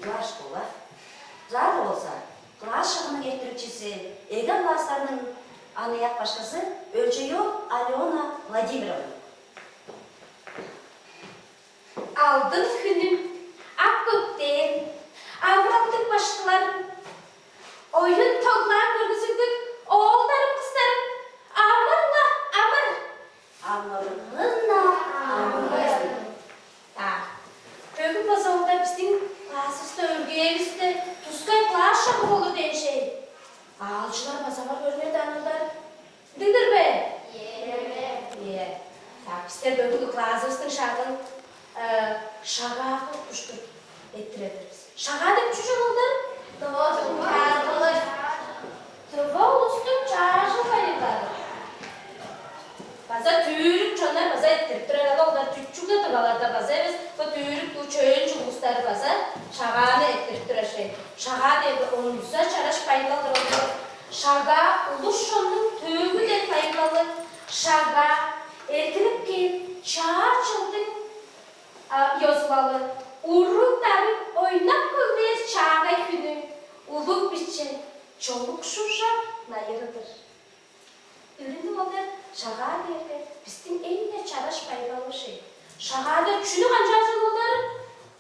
класс школа. Зар болса, класс шығының ертірікшісі, егер класстарының анаяқ башқасы Өлчеё Алена Владимировна. Алдың күнім, ақ көктен, авралдың башқыларын, ойын тоғлар көргізілдік, оғылдарым қыздарым, амырла, амыр. Амырғына, амыр. Бүгін базауында біздің классысты, өргейімізді, тұскай класс шағы болыр ден шей. Алшылар базавар көрмеді анылдар. Дегдір бе? Е. Біздер бүгінгі классымыздың шағын шаға ақыл күштір еттіредіріз. Шаға деп үші жылдар? Тұва ұлыстың чашы қайылдары. База түйірік жонар база еттіріп тұрар олдар түтчугі тұғаларда база емес, бұл түйірік чөйін жұғыстары база шағаны еттіріп тұрар шей. Шаға деп оның үзі чараш пайдалдыр олдар. Шаға ұлыс жонның төгі деп пайдалы. Шаға еркіліп кел, чар жылдың yazılalı. Urrukları oynak kılmaz çağa günü. Uluk biçe, çoluk şuşak nayırıdır. Ürünüm olur, şağa derdi. Bizim en çaraş paydalı şey. Şağa der, şunu kancak olur?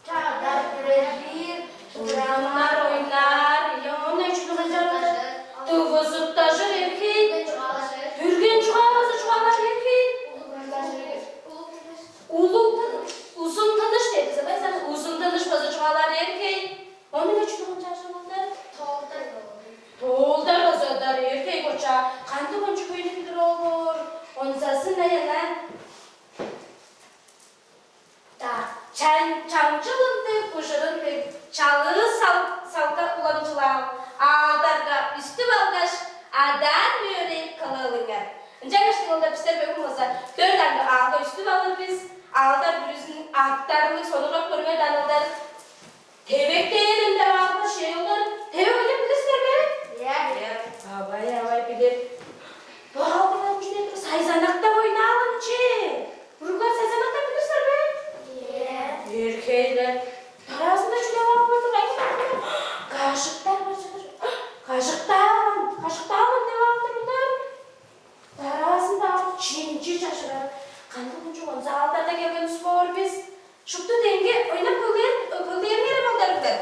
Çağlar güreşir, Uranlar oynar, yana şunu kancak olur? Tıvızıp taşır erkeği. Hürgen çuğamazı çuğalar erkeği. Uzun tanış dedi bize. Ben uzun tanış bazı çuvalar erkeği. Onun için çarşı bunlar? Toğulдар bazılar erkeği koça. Kandı koncu köyünü bilir olur. Onun sası ne yalan? Çancılındı, kuşurundu. Çalığı salga ulanıcılar. Ağdarga üstü balgaş. Adan müörek kalalıngar. Canıştın onda bizler bölüm olsa. Dördandı ağda üstü balır biz. Ağlar bürüzün aktarını sonuna korumaya danıldır. Tevek değerim devamlı şey olur. Tevek hocam bilirsinler be? Havay bilir. Bu halkıdan cünedir. Sayzanakta oynağın çi. Buruklar sayzanakta bilirsinler be? Erkeyler. Tarasında cüne var burada. Kaşıklar başladır. Kaşıkta alın devamlı bunlar. Tarasında alın. Çinci şaşırar. Kandı buncu onza aldarda gelgen spor biz. Şuptu denge oynap kıldayan yere baldarıklar.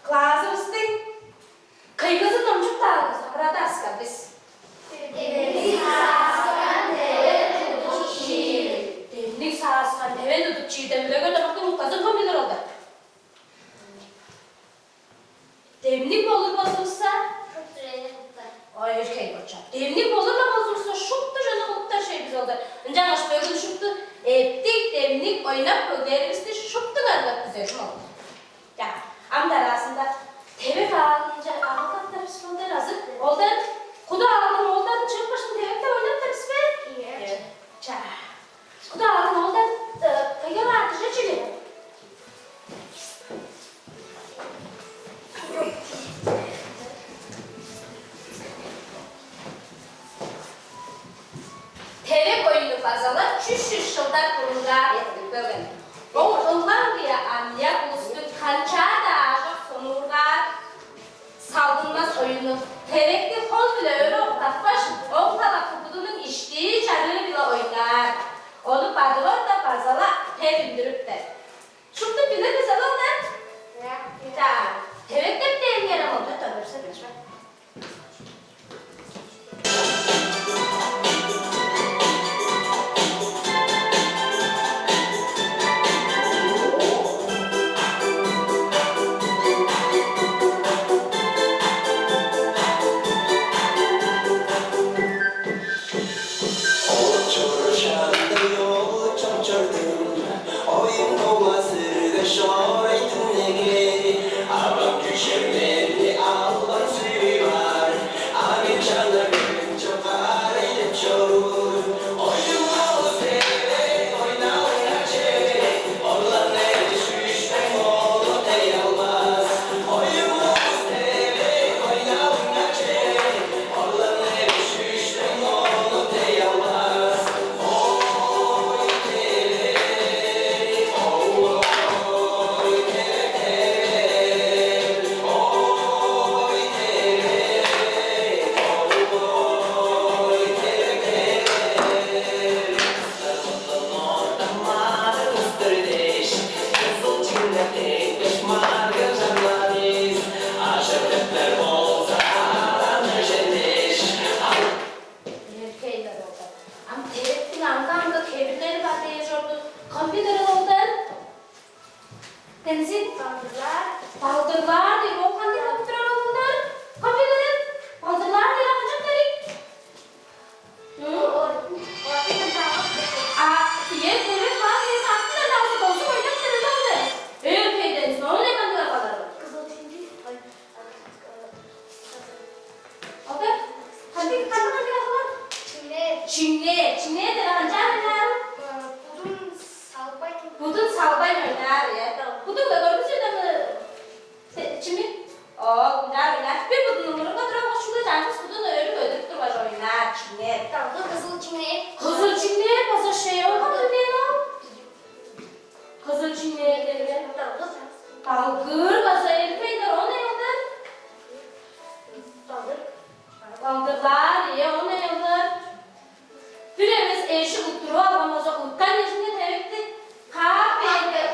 Klasımızın kıygızı nomcuk dağılız. Arada askan biz. Demlik sağaskan teven tutup çiğdem. Böyle gördü baktım mutlazın kombiler oldu. Demlik olur bozulsa? Ay erkeği koçam. Demlik olur da bozulsa şuptu canı mutlar şey biz oldu. Önce aş böyle şuptu. Ettik demlik oynap kıldayanımızda şuptu gardak güzel oldu. Ya amda arasında tevek ağalınca ağaldatlar biz oldu razı. Oldu. Kuda ağalın oldu. Çıkıp başını tevekte oynatlar biz be. Evet. Çağ. Kuda ağalın oldu. Kıyam artışa çiğ. Tevek oyunu fazlalar 300 yıldan kurullar ettik böyle. O yıllar diye amyak uluslu kançada aşık sonurlar saldırmaz oyunu. Tevekli kol bile öyle oktatbaş, oktada kupudunun içtiği çarığı bile oynar. Onu badılır da fazla tev indirip de. Şurada bilir güzel oldu. Ya, tevekte bir deyim yerim oldu. Dönürse bilişme. Nesi? Baldırlar. Baldırlar değil. O kandı kaptıran bunlar. Kapıların. Baldırlar değil. Yapacak dedik. Yer devlet var. Yer aklına lazım olsun. Oynak sırada oldu. Köyden sonra ne kandılar bakalım. Kızıl çinci. Okey. Hadi kandı bakalım. Çinli. Çinliye de hancar neler? Budun salbay. Budun salbay oynar ya. Budun da gördünüz ya da mı? Çinli? Oynar. Bir budun numara kadar ama şurada canımız budun öyle ödürüp durmaz oynar. Çinli. Dalga kızıl çinli. Kızıl Çinliye basa şey olmadı diye lan. Kızıl Çinliye dedi. Dalga. Dalgır basa elbeyler o ne yıldır? Dalga. Daldırlar diye o ne yıldır? Birimiz eşi utturu almamıza uttan eşinde tevkti. Kahveydi.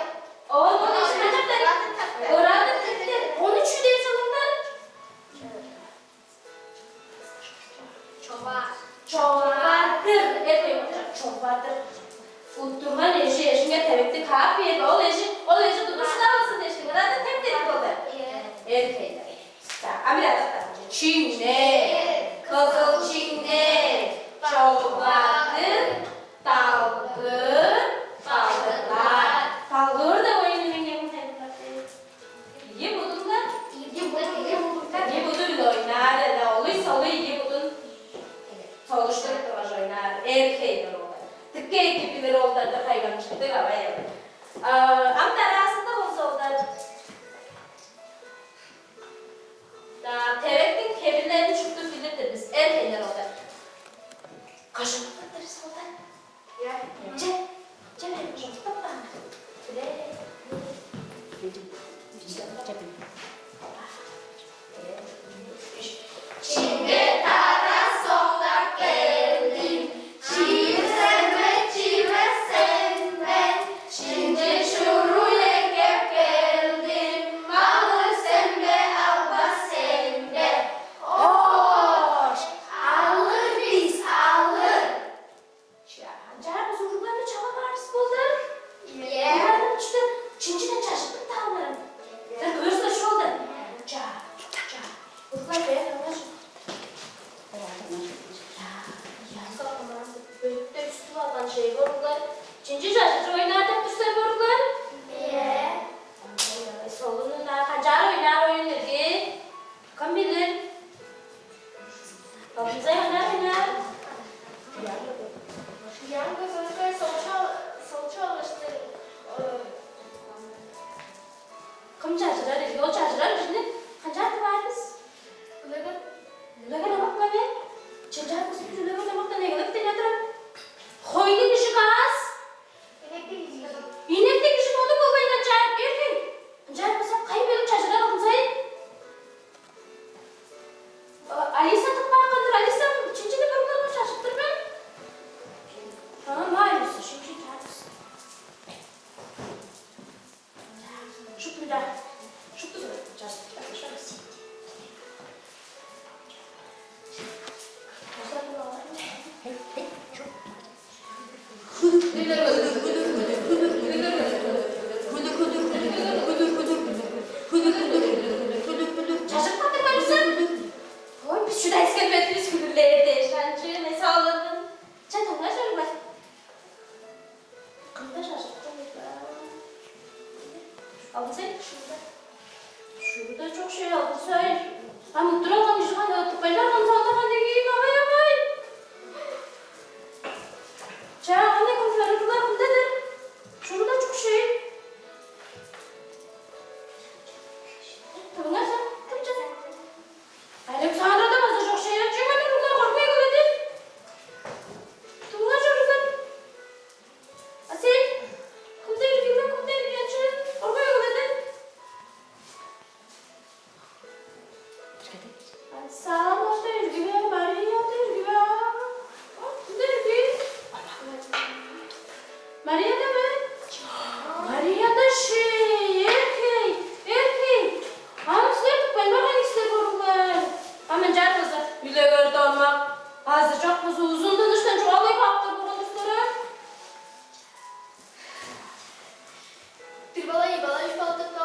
Onun eşine tevkti. Orada tevkti. 13 diye çalındı. Çoba. Çoğvardır. Epey çoğvardır. Utturman eşine tevkti. Kahveydi. O eşi tutuşlar mısın eşine? Zaten tevkti oldu. Erkekler. Ameliyat. Çinli, kızıl Çinli, çoğvardır, dalgır, baldırlar. Dalgır da oyunun yemin edilmesi. İyi budun da. İyi budun da oynar. Ne oluysa oluyor iyi budun. Çalıştırıp da var oynar. Erkekler olur. Tıkkı ekipleri oldu da kayganmıştı. Ama arasında olsa oldu. Tevettin kebirlerini çıktı filirdir biz. Erkekler oldu. Kaşık tutturuz oldu. Cem kaşık tutma. Çin'de tara soldak geldim. Çiğme sen. Çince şurule gep geldim. Malı sende alba sende. Hoş. Alır biz alır. Hancar bozuluklarını çalamarız bulduk. Ye. Onların işte Çinçine çaşıttık dağlarım. Sen görürse şu oldu. Ca. Bozuklar beğenmez. Böyükte üstü varan şey boruklar. Çinci çaşıtır oynardık düşler boruklar. Ye. Solunun da hancar oynar oyunlar ki. Kim bilir? Babamıza oynar. Yan gözünü salça alıştır. Kim çaşırar? Yol çaşırar şimdi. Hancar da varız. Lügün. Lügün bakma be. Çincar kızı bir lügün demek de ne gelip de nedir? Koyun kişi kas. İnek de kişi oldu mu bayına çay erkek. Hancar kızı kaybedip çaşırar oğlum sayın. Alisa tutmaktadır. Alisa Çinçini buruklarına şaşırttır ben. Tamam aynısı. Şimdi çarpsın. Şu bir daha. Şu kızı çarpsın. Şaşırtmadın mı Alisa? Oy biz şurada eskelmetimiz külürleri değişenci ne sağladın? Çatallar şöyle bak. Kımda şaşırttın mı? Aldın sen şurada. Şurada çok şey aldın söyle. Ben mutlu olsam işi kan da tıklaylar kan sağda kan degi kafaya koy. Çaya anne konferanlar bundadır. Şurada çok şey. Tamam sen kımca. Alem sana da bazı çok şey yapacağım. Ben bundan korkmaya göredim. Tuğla çocuklar. Asil. Kumda yürüyün. Korkmaya göredim. Sağ ol, yürüyün. Bari yürüyün. Kumda yürüyün. Maria da mı? Maria da şey. Erkek. Hamsi yaptık. Ben bakın ister korklar. Hemen cer kızı. Yüle gördü olmak. Bazı çok kızı uzun dönüşten çoğalayıp kaptır bu kızları. Bir balayı faldık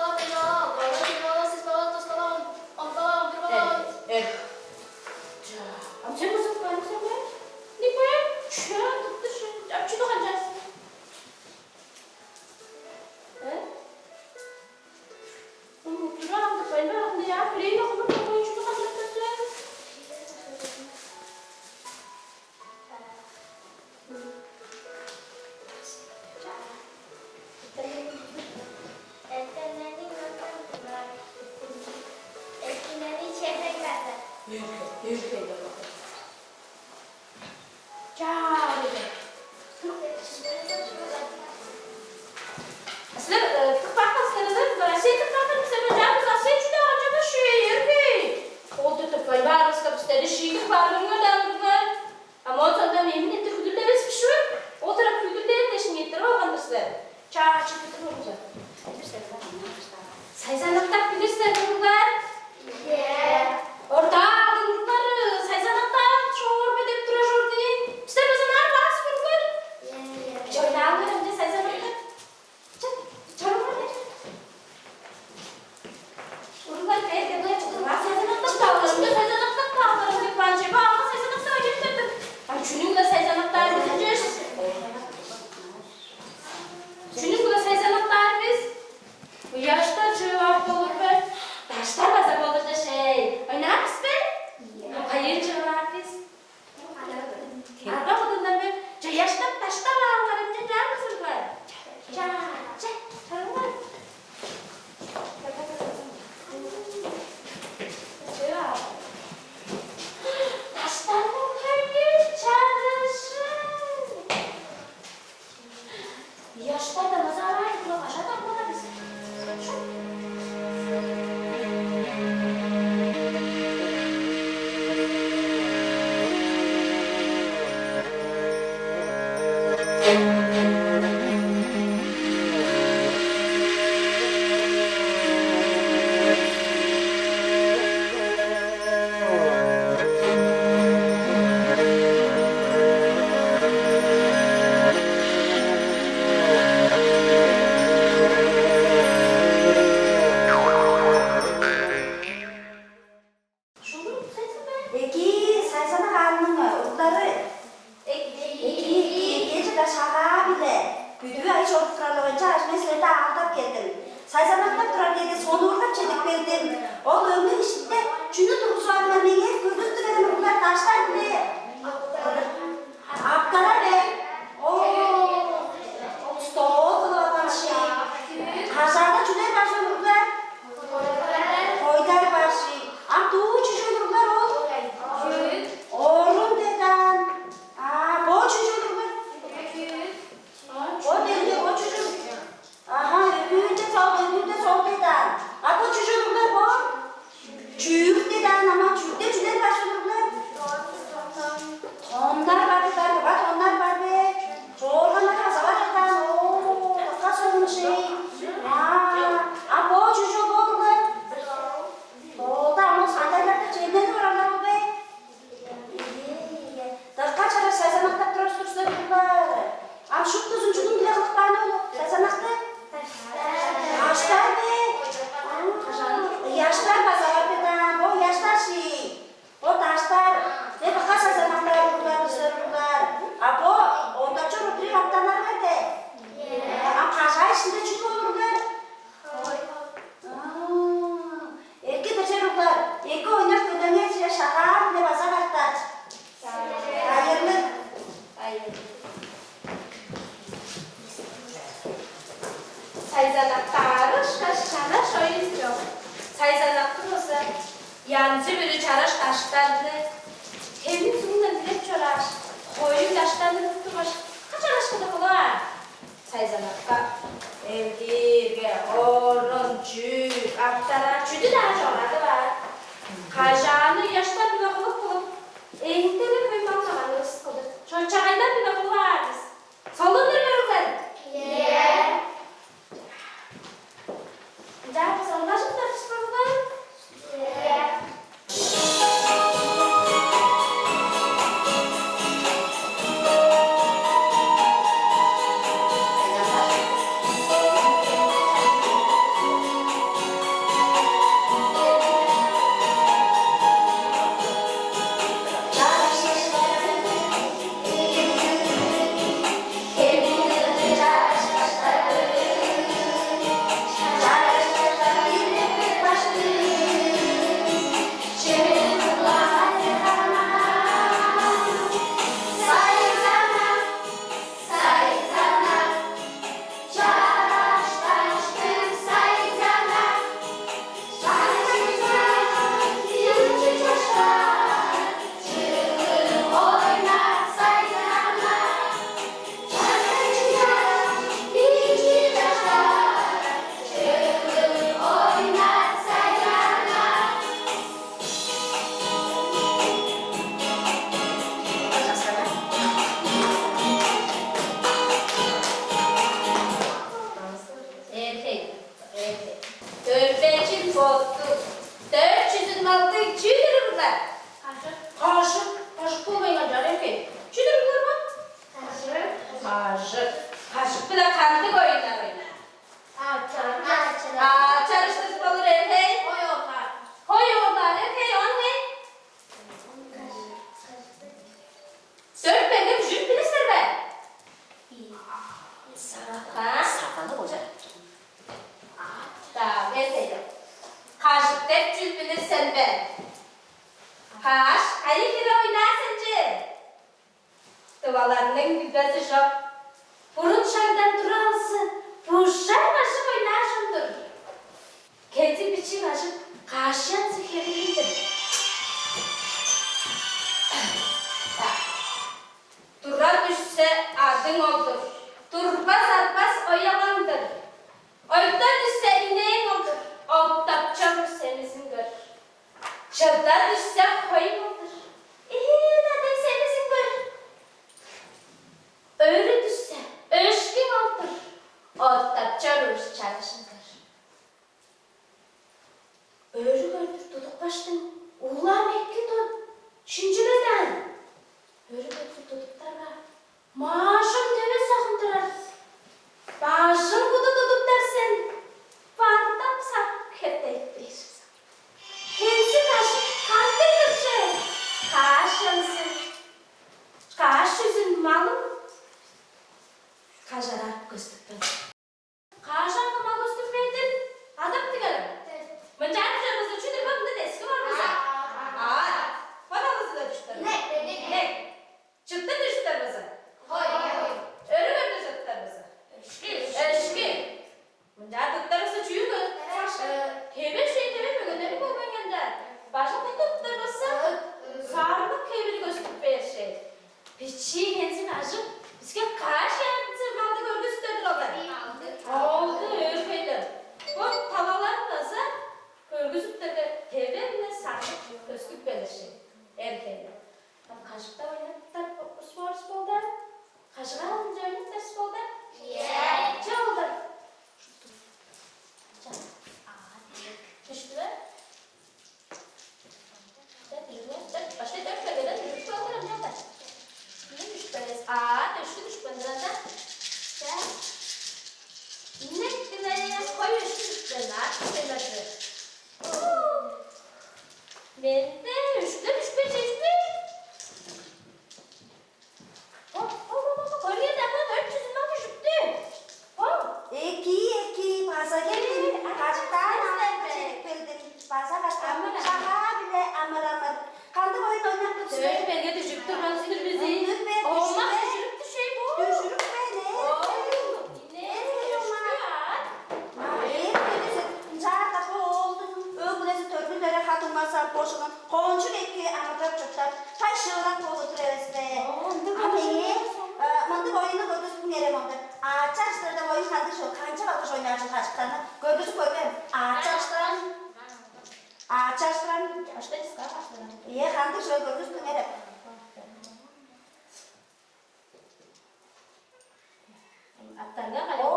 Bu yaşta cevap olur be. Taşlar baza olur da oynar mısın be? Hayır cevap biz. Araba budundan be. Yaşta taşta bağlarım ne der misin be? Çarlar. Taşlarım hayır çağrışın. Yaşta da nazar var. Kulak aşağıdan bana bizim. Eki, saysana karnını, urtları. Eki, gece de şaka bile. Güdüğü ay çoruk turalığınca açmeslerde aldap geldim. Saysanakta turar dedi, sonu urda çelik verdim. O ömrün işinde, çünkü tuğusu adına neye gördüktü dedim, urtlar taşlar bile. Aptara be. Ooo. Stoğu kılavan şey. Kaşarda çüler başı urtlar. Koydar başı. Amtuğu çüşür urtlar ol. Oğlum deden. Bu çocuklar. O dedi, o çocuk. Aha, öbürü de sol deden. Bu çocuklar bu. Çürük deden ama çürükte çürük başlıyorlar. Onlar var deden, bak onlar var be. Çorbanlar kasa var deden. Ooo, kasa olmuş şey. Bu çocuk oğlum. Oldu ama sandalyerde çeyreden oranlar o be. Kaç ara saysanakta durursunuz bunlar. Am şu kızın çudum bile kılık bana olur. Saysanakta. Yaşlar be. Yaşlar bazalar deden. Bu yaşlar şey. O taşlar. Ne bakar saysanakta bunlar, bunlar. Bu onda çok oturuyor haftalar nerede? Am kaşa içinde çudum olurlar. Erkek de çocuklar. Eki oynar kıdemeye şaka bile bazar atlar. Hayırlı. Sayzanak tarış, taşçana şöyle istiyor. Sayzanak olsa yancı bir çarış taşlarını evin sonunda dilek çöraş. Koyun taşlarını tutmuş. Kaç araştırdık olar? Sayzanakta evdirge, orun, çük, aptara, çüdü daha çoğladı var. Kajanı yaşlar bir bakılıp bulup eğitimleri koymam zamanı ısıtıldı. Çağaylar bir bakılı varız. Salındır verirler. Güzel, salınlaşıp da kısmırlar. Baştep cüzbünü sen ben. Kaş, ayı kere oynasın cı. Tıvalarının gübezi yok. Burun şaydan duralsın. Buruşay başım oynasındır. Kendi biçim açıp karşıyan zihirlidir. Dura düşse adın olur. Durbaz arpaz oyalandır. Oyda düşse ineğin olur. Ottapça semizin gör. Çılda düşse koyun olur. Adın semizin gör. Öğrü düşse öşkün olur. Ottapça ruş çalışındır. Öğrü gördür tutuk baştın. Ulan ekli tut. Şüncüleden. Öğrü gördür tutuklarla. Maaşım teve sakındırar. Başım kudu tutup dersen. Vartam sak ketek bir. Kendisi kaşı kandırır şey. Kaş yansın. Kaş yüzün malım. Kajarak göstürdüm. Kaşan kama göstürmeydin. Adam tıkarım. Mencari canımızda çüdür bakımda da eski var mı sen? Paramızı da düştü. Ne? Çıktı düştü bize. Öyle mi düştü bize? Eşki. Mencari tutlarısı çüyüdü. Kebir şey tebe mi gönderip olman gönder. Başka tutlarısı sarılık kebiri gösterip bir şey. Piçi gençin acıp bizge kaç yansın malda görgüsü döndür oldu. Öyle. Bu talalar nasıl? Görgüsü de tebirle sarılık gösterip bir şey. Erkeğe. Kaşıkta oynattılar sporda. Kaşığa alınca oynattılar sporda. Ne oldu? Düştüler. Başka dönmeden düştü olalım ne var? Ne düştünüz? Düştü da. Ne dinleyiniz koyuyor düştüler. Ben de düştü. Koyuyor da ama 400'ün ama düştü. Eki, pasa geldi. Kaçtan çelik bildim. Pasa kaçtan. Şaka bile amar. Kandı oyun oynattık. Söyle beni düşüp durmasıdır bizi. Olmaz düşürüp düşey bu. Düşürüp beni. Ne düşüyor? Zaten oldu. Öbüresi törpülere katılmazsa boşuna. Konçun eki amatör çocuklar. Taşıyorlar kolu türevesine. Mındık oyunu gördüğünüz yere mındık. Ağaçlar da oyun kandı şu. Kanca bakış oynarsın kaçıklarına. Gördüğünüz koymayayım. Ağaçlar. İyi kandı şu gördüğünüz yere. Atlarga kalıyor.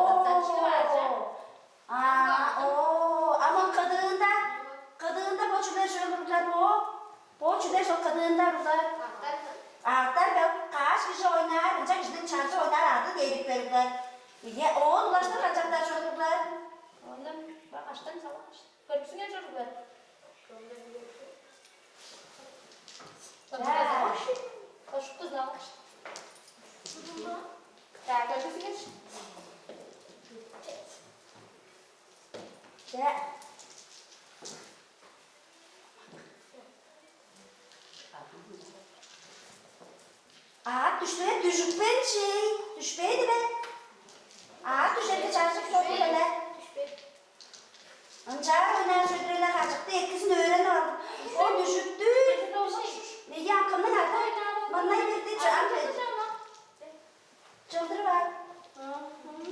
Ama kadığında boçular şöyle vurdular bu. Boçular şu kadığında vurdular. Ağıtlar ve kaç kişi oynar, ancak kişinin çarşı oynar adı diyeceklerler. Oğul ulaştır kaçaklar çocuklar. Ondan bak açtan savaş. Görürsün ya çocuklar. Koşuk kız savaş. Görürsün ya. Düştüğe düşük ben düşbeydi be. Düşerdi çarşı çocuklarla. Ancak oynar çocuklarla kaçıktı, ikisini öğren aldım. O düşüktü. Yakında nerede? Bana indirdi canım. Çıldır var.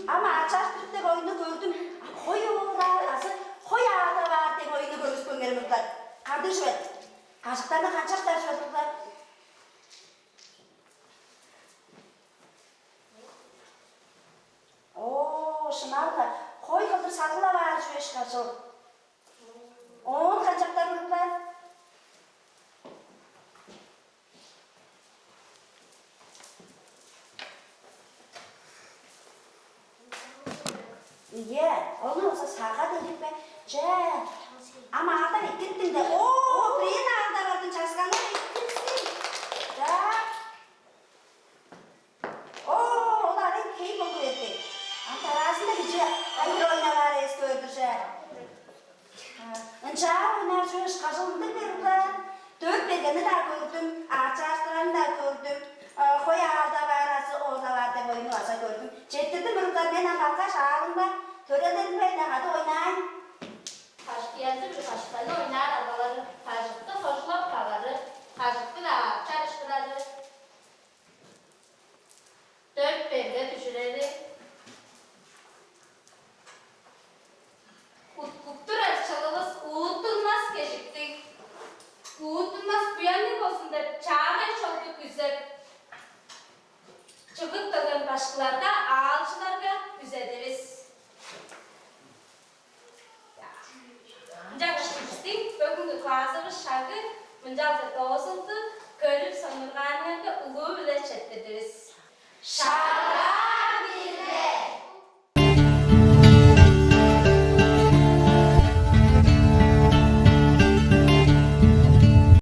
Ama açar Türk'te oyunu gördüm. Koyuyorlar, asıl koyağı da var diye oyunu görürsün önlerimizden. Kardeş ver. Kaçıklarına kaçaklar çocuklar. Şınarlar. Koy kaldır sakla var şu eş kaçıl. On kaçaklar çocuklar. İyi, onu olsa sağa dedik be. Ama ağdan gittin de, buraya ağda vardın çalışkanlar gittin. Onların keyif olur etti. Antarasında bir hayır oynalar eski öldürse. Önce oynar. bergeni de gördüm, ağaç ağaçlarını da gördüm. Koy ağa da var, o da var da boyunu asa gördüm. Çettirdim buruklar, ben halka şağalımda. Törededim böyle, hadi oynayın. Geldi bir kaşıklarla oynar, arabaları kaşıkta hoşlap kaları, kaşıklı da çalıştırarı. 4 perde düşüreri. Kutkutur çalılız, uğutulmaz geciktik. Uğutulmaz güvenlik olsun da çağırmaya çok güzel. Çıkıp dağın başkalarda ağalçılarga güzederiz. Jangan bugünkü klasımız şarkı Mıncalca doğusuldu, körüp sanırganlarda ulu bile çetlediriz. Şarkı